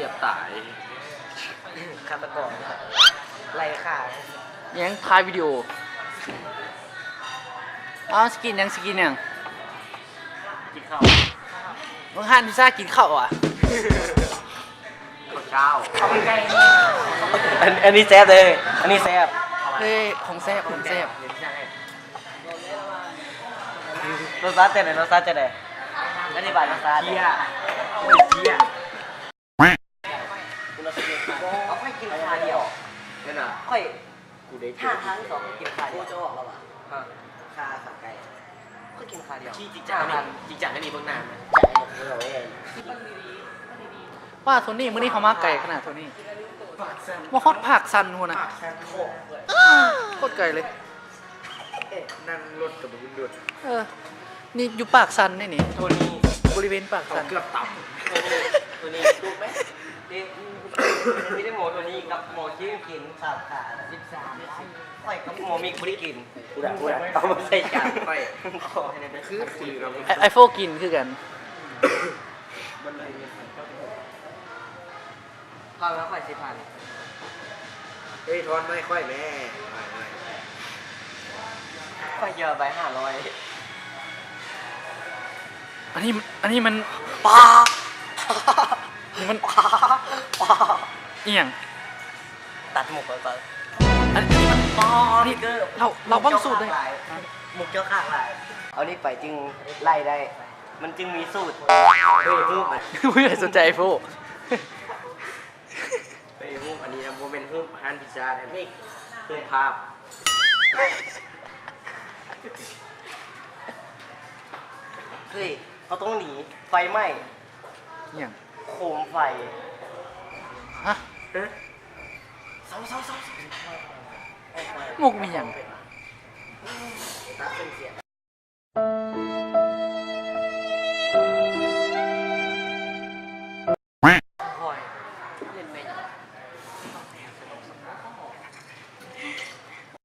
สียบตายฆาตกรไล่ฆ่ายังถ่ายวิดีโอสกินยังกินข้าวมึงหั่นพิซซ่ากินข้าวอ่ะข้าวเจ้าข้าวมันไก่อันนี้แซ่บเลยอันนี้แซ่บเฮ้ยของแซ่บรสชาติเป็นรสชาติจะได้อธิบายรสชาติเจี๊ยเอาค่อยกินคาเดียวนี่นะค่อย5 ครั้ง 2กินคาเดียวจะออกแล้วป่ะคาสับไก่ค่อยกินคาเดียวที่จริงจังให้มีเบื้องหน้าไหมว่าโทนี่มื้อนี้เขามาไก่ขนาดโทนี่มาฮอดผักซันหัวน่ะโคตรไก่เลยนั่งรถกับมึงดุดนี่อยู่ปากซันนี่โทนี่บริเวณปากซันเกือบตับตัวนี้ถูกไหมไม่ได้โมตัวนี้กับโมที่กินสามขา13ค่อยกับโมมีไม่ได้กินเอามาใส่จานค่อยคือเราไอโฟกินคือกันเราแล้วค่อย10,000เฮ้ยทอนไม่ค่อยแม่ค่อยเยอะไป500อันนี้มันปลานี่มันอีหยังตัดหมกไปก่อนอันนี้มันนี่เราบ้างสูตรเลยหมกเจ้าข้างหลายเอานี่ไปจึงไล่ได้มันจึงมีสูตรหุ้มไม่สนใจไอโฟหุ้มอันนี้นะโมเมนต์หุ้มอาหารพิซซ่าเนี่ยไม่หุ้มภาพเฮ้ยเขาต้องหนีไฟไหม้อย่างโคมไฟฮะเศร้ามุกมีอย่าง